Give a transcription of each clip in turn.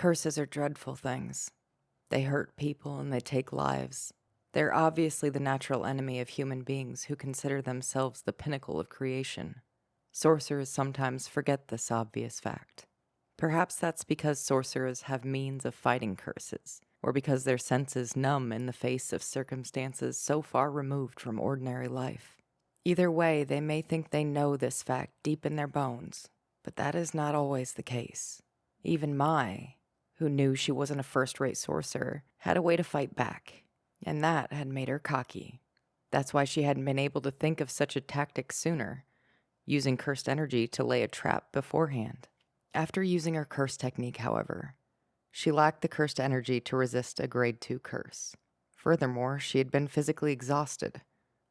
Curses are dreadful things. They hurt people and they take lives. They're obviously the natural enemy of human beings who consider themselves the pinnacle of creation. Sorcerers sometimes forget this obvious fact. Perhaps that's because sorcerers have means of fighting curses, or because their senses numb in the face of circumstances so far removed from ordinary life. Either way, they may think they know this fact deep in their bones, but that is not always the case. Even Mai, who knew she wasn't a first-rate sorcerer, had a way to fight back, and that had made her cocky. That's why she hadn't been able to think of such a tactic sooner, using cursed energy to lay a trap beforehand. After using her curse technique, however, she lacked the cursed energy to resist a grade 2 curse. Furthermore, she had been physically exhausted,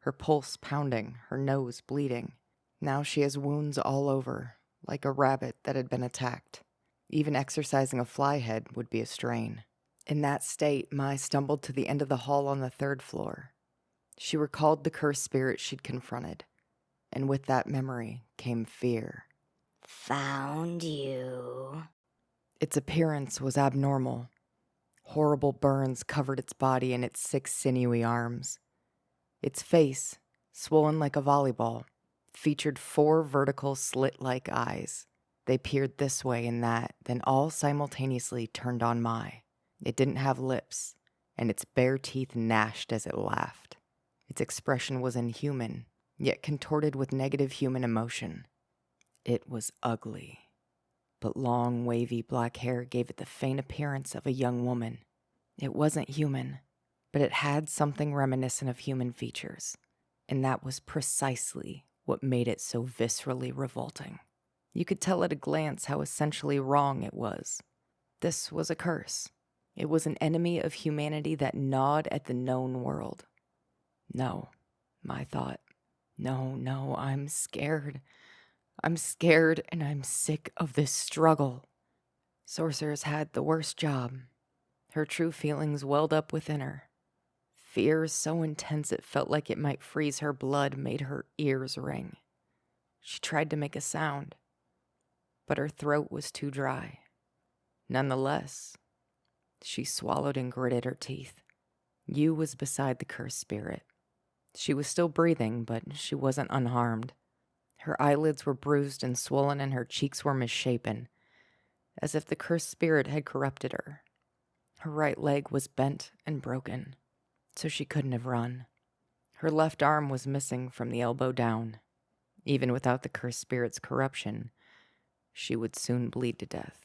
her pulse pounding, her nose bleeding. Now she has wounds all over, like a rabbit that had been attacked. Even exercising a fly head would be a strain. In that state, Mai stumbled to the end of the hall on the 3rd floor. She recalled the cursed spirit she'd confronted, and with that memory came fear. Found you. Its appearance was abnormal. Horrible burns covered its body and its 6 sinewy arms. Its face, swollen like a volleyball, featured 4 vertical slit-like eyes. They peered this way and that, then all simultaneously turned on Mai. It didn't have lips, and its bare teeth gnashed as it laughed. Its expression was inhuman, yet contorted with negative human emotion. It was ugly, but long, wavy black hair gave it the faint appearance of a young woman. It wasn't human, but it had something reminiscent of human features, and that was precisely what made it so viscerally revolting. You could tell at a glance how essentially wrong it was. This was a curse. It was an enemy of humanity that gnawed at the known world. No, Mai thought. No, I'm scared. I'm scared and I'm sick of this struggle. Sorcerers had the worst job. Her true feelings welled up within her. Fear so intense it felt like it might freeze her blood made her ears ring. She tried to make a sound, but her throat was too dry. Nonetheless, she swallowed and gritted her teeth. Yu was beside the cursed spirit. She was still breathing, but she wasn't unharmed. Her eyelids were bruised and swollen and her cheeks were misshapen, as if the cursed spirit had corrupted her. Her right leg was bent and broken, so she couldn't have run. Her left arm was missing from the elbow down. Even without the cursed spirit's corruption, she would soon bleed to death.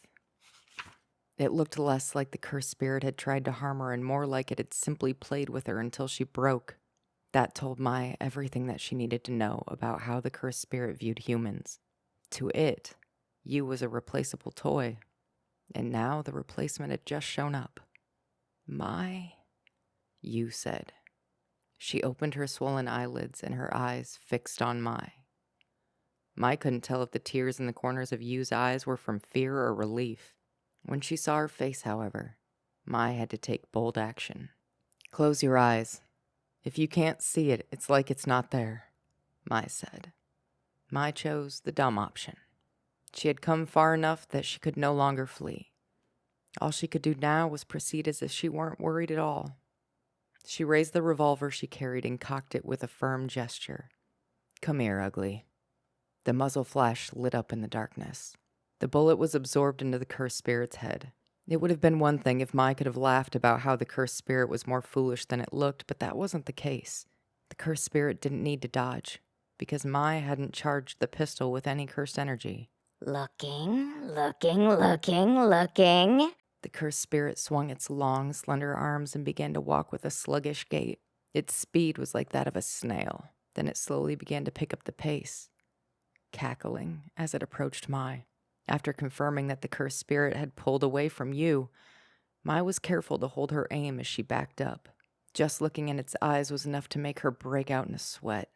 It looked less like the cursed spirit had tried to harm her and more like it had simply played with her until she broke. That told Mai everything that she needed to know about how the cursed spirit viewed humans. To it, Yu was a replaceable toy, and now the replacement had just shown up. Mai, Yu said. She opened her swollen eyelids and her eyes fixed on Mai. Mai couldn't tell if the tears in the corners of Yu's eyes were from fear or relief. When she saw her face, however, Mai had to take bold action. Close your eyes. If you can't see it, it's like it's not there, Mai said. Mai chose the dumb option. She had come far enough that she could no longer flee. All she could do now was proceed as if she weren't worried at all. She raised the revolver she carried and cocked it with a firm gesture. Come here, ugly. The muzzle flash lit up in the darkness. The bullet was absorbed into the cursed spirit's head. It would have been one thing if Mai could have laughed about how the cursed spirit was more foolish than it looked, but that wasn't the case. The cursed spirit didn't need to dodge, because Mai hadn't charged the pistol with any cursed energy. Looking. The cursed spirit swung its long, slender arms and began to walk with a sluggish gait. Its speed was like that of a snail. Then it slowly began to pick up the pace, cackling as it approached Mai. After confirming that the cursed spirit had pulled away from Yu, Mai was careful to hold her aim as she backed up. Just looking in its eyes was enough to make her break out in a sweat.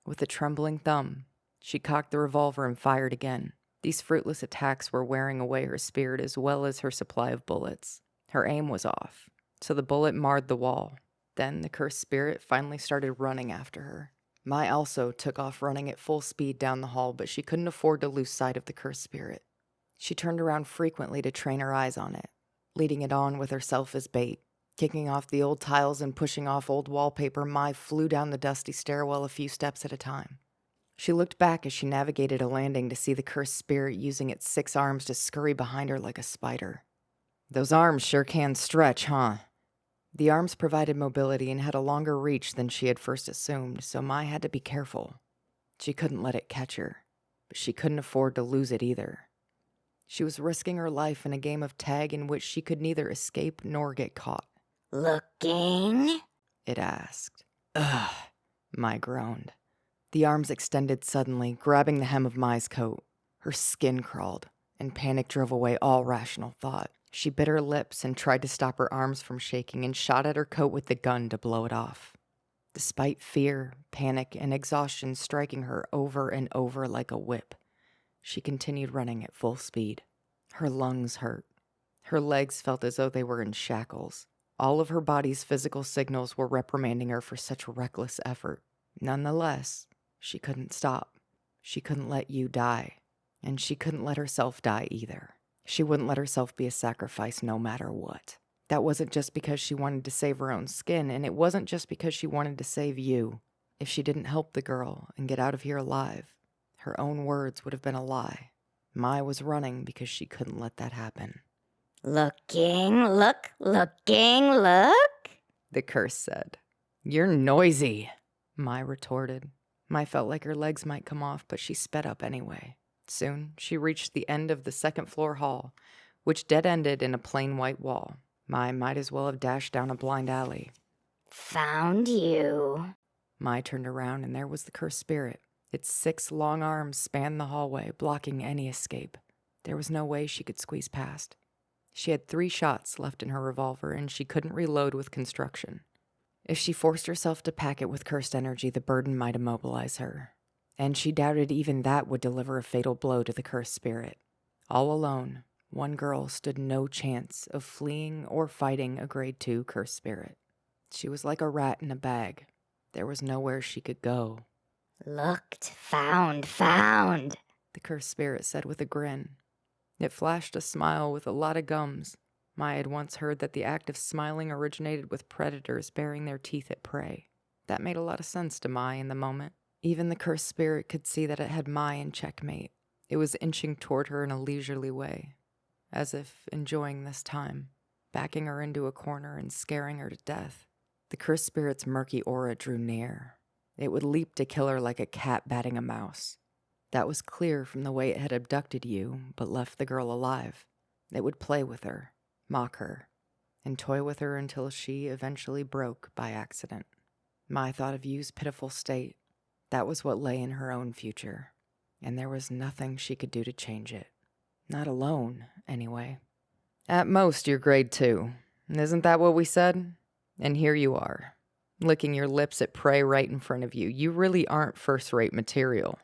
With a trembling thumb, she cocked the revolver and fired again. These fruitless attacks were wearing away her spirit as well as her supply of bullets. Her aim was off, so the bullet marred the wall. Then the cursed spirit finally started running after her. Mai also took off running at full speed down the hall, but she couldn't afford to lose sight of the cursed spirit. She turned around frequently to train her eyes on it. leading it on with herself as bait. Kicking off the old tiles and pushing off old wallpaper, Mai flew down the dusty stairwell a few steps at a time. She looked back as she navigated a landing to see the cursed spirit using its 6 arms to scurry behind her like a spider. Those arms sure can stretch, huh? The arms provided mobility and had a longer reach than she had first assumed, so Mai had to be careful. She couldn't let it catch her, but she couldn't afford to lose it either. She was risking her life in a game of tag in which she could neither escape nor get caught. Looking? It asked. Ugh, Mai groaned. The arms extended suddenly, grabbing the hem of Mai's coat. Her skin crawled, and panic drove away all rational thought. She bit her lips and tried to stop her arms from shaking and shot at her coat with the gun to blow it off. Despite fear, panic, and exhaustion striking her over and over like a whip, she continued running at full speed. Her lungs hurt. Her legs felt as though they were in shackles. All of her body's physical signals were reprimanding her for such reckless effort. Nonetheless, she couldn't stop. She couldn't let you die. And she couldn't let herself die either. She wouldn't let herself be a sacrifice no matter what. That wasn't just because she wanted to save her own skin, and it wasn't just because she wanted to save you. If she didn't help the girl and get out of here alive, her own words would have been a lie. Mai was running because she couldn't let that happen. Looking, look, The curse said. You're noisy, Mai retorted. Mai felt like her legs might come off, but she sped up anyway. Soon, she reached the end of the second-floor hall, which dead-ended in a plain white wall. Mai might as well have dashed down a blind alley. Found you. Mai turned around, and there was the cursed spirit. Its 6 long arms spanned the hallway, blocking any escape. There was no way she could squeeze past. She had 3 shots left in her revolver, and she couldn't reload with construction. If she forced herself to pack it with cursed energy, the burden might immobilize her. And she doubted even that would deliver a fatal blow to the cursed spirit. All alone, one girl stood no chance of fleeing or fighting a grade 2 cursed spirit. She was like a rat in a bag. There was nowhere she could go. Looked, found, The cursed spirit said with a grin. It flashed a smile with a lot of gums. Mai had once heard that the act of smiling originated with predators baring their teeth at prey. That made a lot of sense to Mai in the moment. Even the cursed spirit could see that it had Mai in checkmate. It was inching toward her in a leisurely way, as if enjoying this time, backing her into a corner and scaring her to death. The cursed spirit's murky aura drew near. It would leap to kill her like a cat batting a mouse. That was clear from the way it had abducted you, but left the girl alive. It would play with her, mock her, and toy with her until she eventually broke by accident. Mai thought of Yu's pitiful state. That was what lay in her own future, and there was nothing she could do to change it. Not alone, anyway. At most, you're grade 2. Isn't that what we said? And here you are, licking your lips at prey right in front of you. You really aren't first-rate material.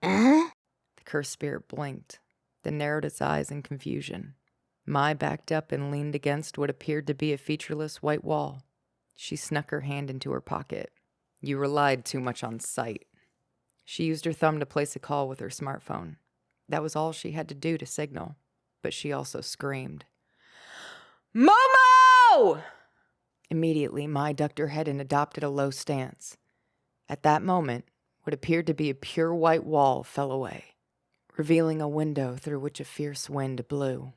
Huh? The cursed spirit blinked, then narrowed its eyes in confusion. Mai backed up and leaned against what appeared to be a featureless white wall. She snuck her hand into her pocket. You relied too much on sight. She used her thumb to place a call with her smartphone. That was all she had to do to signal, but she also screamed. Momo! Immediately, Mai ducked her head and adopted a low stance. At that moment, what appeared to be a pure white wall fell away, revealing a window through which a fierce wind blew.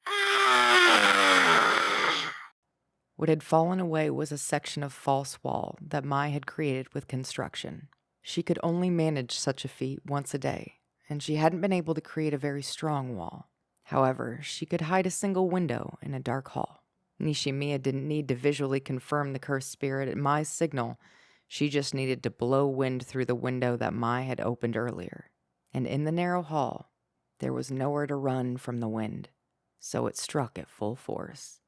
Ah! What had fallen away was a section of false wall that Mai had created with construction. She could only manage such a feat once a day, and she hadn't been able to create a very strong wall. However, she could hide a single window in a dark hall. Nishimiya didn't need to visually confirm the cursed spirit at Mai's signal. She just needed to blow wind through the window that Mai had opened earlier. And in the narrow hall, there was nowhere to run from the wind, so it struck at full force.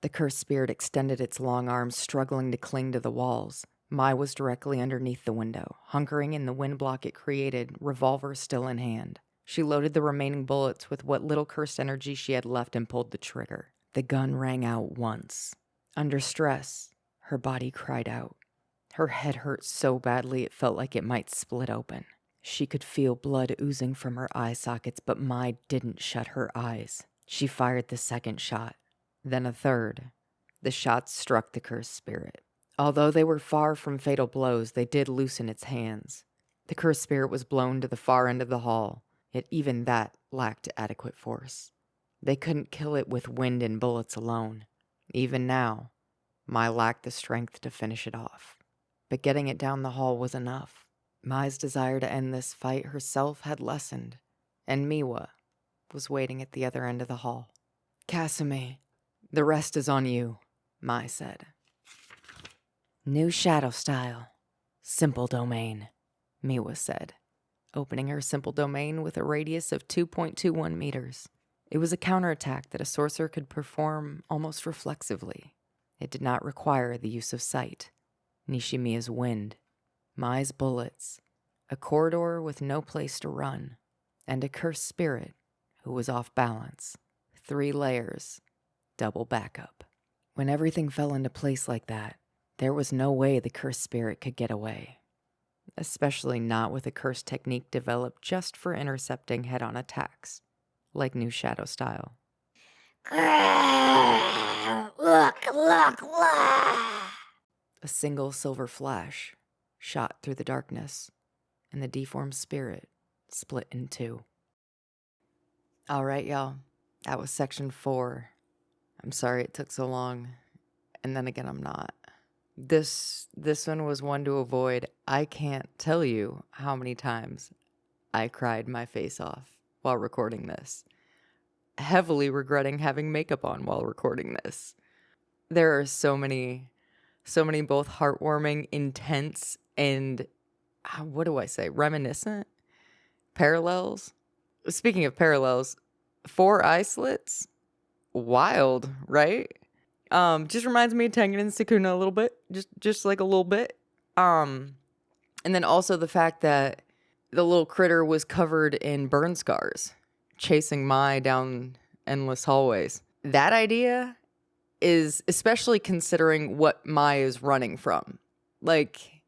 The cursed spirit extended its long arms, struggling to cling to the walls. Mai was directly underneath the window, hunkering in the wind block it created, revolver still in hand. She loaded the remaining bullets with what little cursed energy she had left and pulled the trigger. The gun rang out once. Under stress, her body cried out. Her head hurt so badly it felt like it might split open. She could feel blood oozing from her eye sockets, but Mai didn't shut her eyes. She fired the second shot, then a third. The shots struck the cursed spirit. Although they were far from fatal blows, they did loosen its hands. The cursed spirit was blown to the far end of the hall, yet even that lacked adequate force. They couldn't kill it with wind and bullets alone. Even now, Mai lacked the strength to finish it off. But getting it down the hall was enough. Mai's desire to end this fight herself had lessened, and Miwa was waiting at the other end of the hall. "Kasumi, the rest is on you," Mai said. "New shadow style. Simple domain," Miwa said, opening her simple domain with a radius of 2.21 meters. It was a counterattack that a sorcerer could perform almost reflexively. It did not require the use of sight. Nishimiya's wind, Mai's bullets, a corridor with no place to run, and a cursed spirit who was off balance. 3 layers, double backup. When everything fell into place like that, there was no way the cursed spirit could get away. Especially not with a cursed technique developed just for intercepting head-on attacks, like new shadow style. Look! A single silver flash shot through the darkness, and the deformed spirit split in 2. All right, y'all. That was section 4. I'm sorry it took so long, and then again, I'm not. This one was one to avoid. I can't tell you how many times I cried my face off while recording this. Heavily regretting having makeup on while recording this. There are so many both heartwarming, intense, and what do I say? Reminiscent parallels. Speaking of parallels, 4 eye slits. Wild, right? Just reminds me of Tengen and Sukuna a little bit. Just like a little bit. And then also the fact that the little critter was covered in burn scars, chasing Mai down endless hallways. That idea is, especially considering what Mai is running from. Like,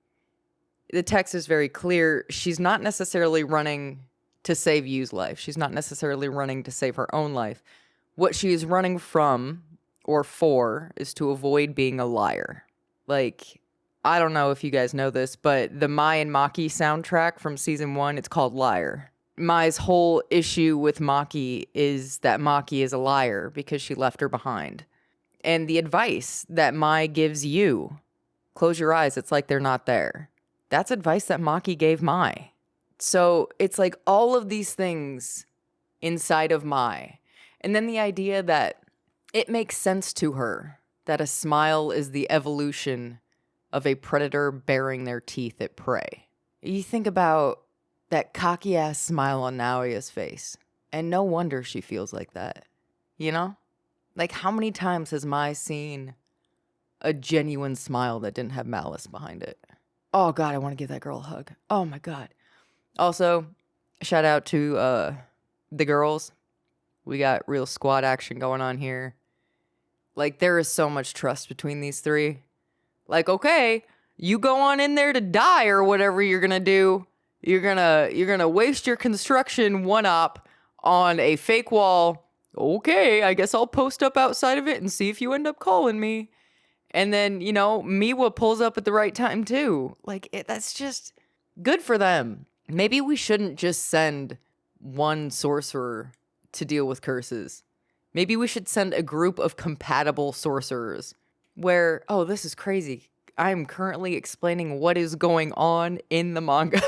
the text is very clear. She's not necessarily running to save Yu's life. She's not necessarily running to save her own life. What she is running from or for is to avoid being a liar. Like, I don't know if you guys know this, but the Mai and Maki soundtrack from season 1, it's called Liar. Mai's whole issue with Maki is that Maki is a liar because she left her behind. And the advice that Mai gives you, close your eyes, it's like they're not there. That's advice that Maki gave Mai. So it's like all of these things inside of Mai. And then the idea that it makes sense to her that a smile is the evolution of a predator baring their teeth at prey. You think about that cocky-ass smile on Naoya's face, and no wonder she feels like that. You know? Like, how many times has Mai seen a genuine smile that didn't have malice behind it? Oh, God, I want to give that girl a hug. Oh, my God. Also, shout out to the girls. We got real squad action going on here. Like, there is so much trust between these 3. Like, okay, you go on in there to die or whatever you're gonna do. You're gonna waste your construction 1-op on a fake wall. Okay, I guess I'll post up outside of it and see if you end up calling me. And then, you know, Miwa pulls up at the right time too. Like, that's just good for them. Maybe we shouldn't just send one sorcerer to deal with curses. Maybe we should send a group of compatible sorcerers where, oh, this is crazy. I'm currently explaining what is going on in the manga.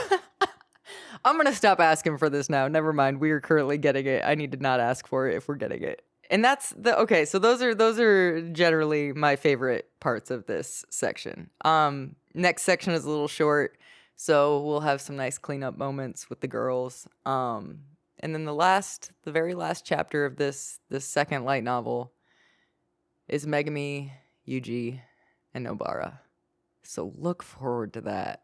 I'm going to stop asking for this now. Never mind. We are currently getting it. I need to not ask for it if we're getting it. And that's okay. So those are generally my favorite parts of this section. Next section is a little short, so we'll have some nice cleanup moments with the girls. And then the very last chapter of this second light novel is Megami, Yuji, and Nobara. So look forward to that.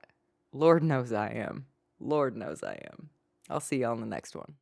Lord knows I am. Lord knows I am. I'll see y'all in the next one.